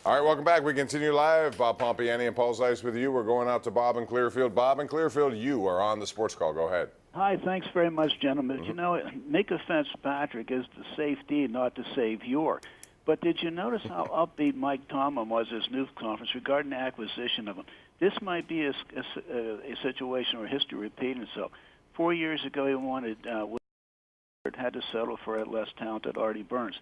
All right, welcome back. We continue live. Bob Pompeani and Paul Zeise with you. We're going out to Bob in Clearfield. Bob in Clearfield, you are on the sports call. Go ahead. Hi, thanks very much, gentlemen. You know, Micah Fitzpatrick is to save D, not to save your. But did you notice how upbeat Mike Tomlin was at his news conference regarding the acquisition of him? This might be a situation where history repeating itself. 4 years ago, he wanted had to settle for a less talented Artie Burns.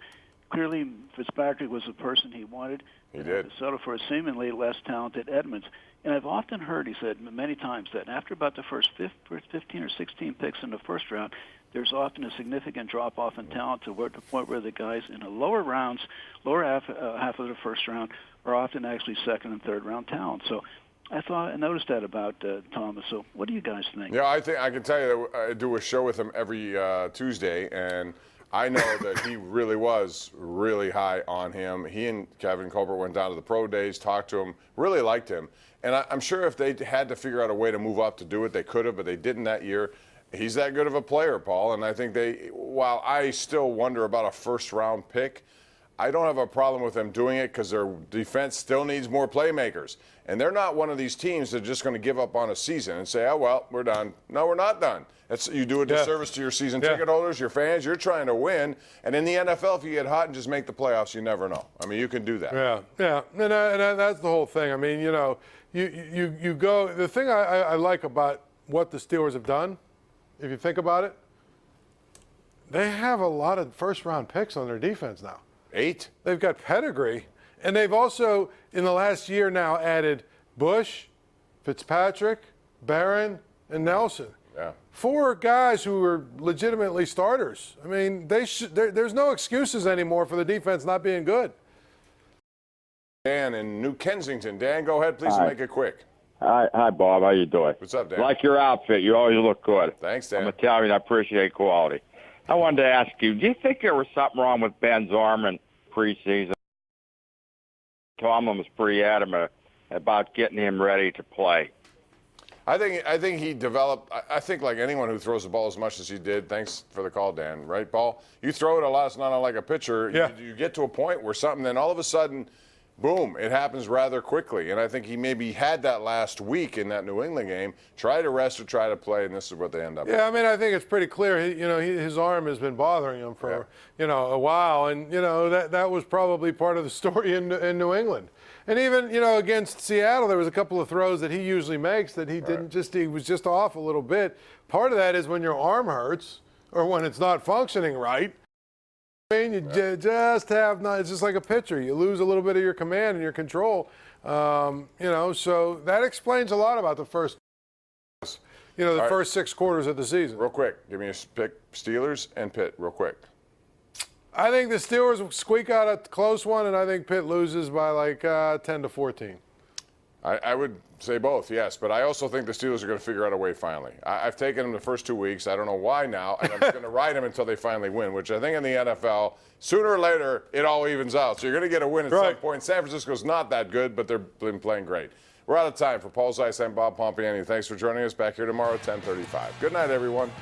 Clearly, Fitzpatrick was the person he wanted. He did. To settle for a seemingly less talented Edmonds. And I've often heard, he said many times, that after about the first 15 or 16 picks in the first round, there's often a significant drop-off in talent to the point where the guys in the lower rounds, lower half of the first round, are often actually second and third round talent. So I noticed that about Thomas. So what do you guys think? Yeah, I can tell you that I do a show with him every Tuesday, and I know that he really was really high on him. He and Kevin Colbert went down to the pro days, talked to him, really liked him. And I'm sure if they had to figure out a way to move up to do it, they could have, but they didn't that year. He's that good of a player, Paul, and I think while I still wonder about a first-round pick, I don't have a problem with them doing it because their defense still needs more playmakers. And they're not one of these teams that are just going to give up on a season and say, oh, well, we're done. No, we're not done. You do a disservice to your season ticket holders, your fans. You're trying to win. And in the NFL, if you get hot and just make the playoffs, you never know. I mean, you can do that. Yeah. And that's the whole thing. I mean, you know, you go – the thing I like about what the Steelers have done, if you think about it, they have a lot of first-round picks on their defense now. 8? They've got pedigree. And they've also, in the last year now, added Bush, Fitzpatrick, Barron, and Nelson. Yeah. 4 guys who are legitimately starters. I mean, there's no excuses anymore for the defense not being good. Dan in New Kensington. Dan, go ahead, please, make it quick. Hi, Bob. How you doing? What's up, Dan? Like your outfit. You always look good. Thanks, Dan. I'm Italian. I appreciate quality. I wanted to ask you, do you think there was something wrong with Ben's arm in preseason? Tomlin was pretty adamant about getting him ready to play. I think he developed. I think like anyone who throws the ball as much as he did. Thanks for the call, Dan. Right, Paul? You throw it a lot. It's not like a pitcher. Yeah. You get to a point where something, then all of a sudden, boom, it happens rather quickly. And I think he maybe had that last week in that New England game. Try to rest or try to play, and this is what they end up with. Yeah, I mean, I think it's pretty clear. His arm has been bothering him for a while, and that was probably part of the story in New England. And even against Seattle, there was a couple of throws that he usually makes that he didn't. He was just off a little bit. Part of that is when your arm hurts or when it's not functioning right. I mean, you just have not. It's just like a pitcher. You lose a little bit of your command and your control. So that explains a lot about the first. First 6 quarters of the season. Real quick, give me a pick: Steelers and Pitt. Real quick. I think the Steelers will squeak out a close one, and I think Pitt loses by like 10-14. I would say both, yes, but I also think the Steelers are going to figure out a way finally. I've taken them the first 2 weeks. I don't know why now, and I'm going to ride them until they finally win, which I think in the NFL, sooner or later, it all evens out. So you're going to get a win at some point. San Francisco's not that good, but they've been playing great. We're out of time. For Paul Zeise and Bob Pompeani, thanks for joining us. Back here tomorrow at 10:35. Good night, everyone.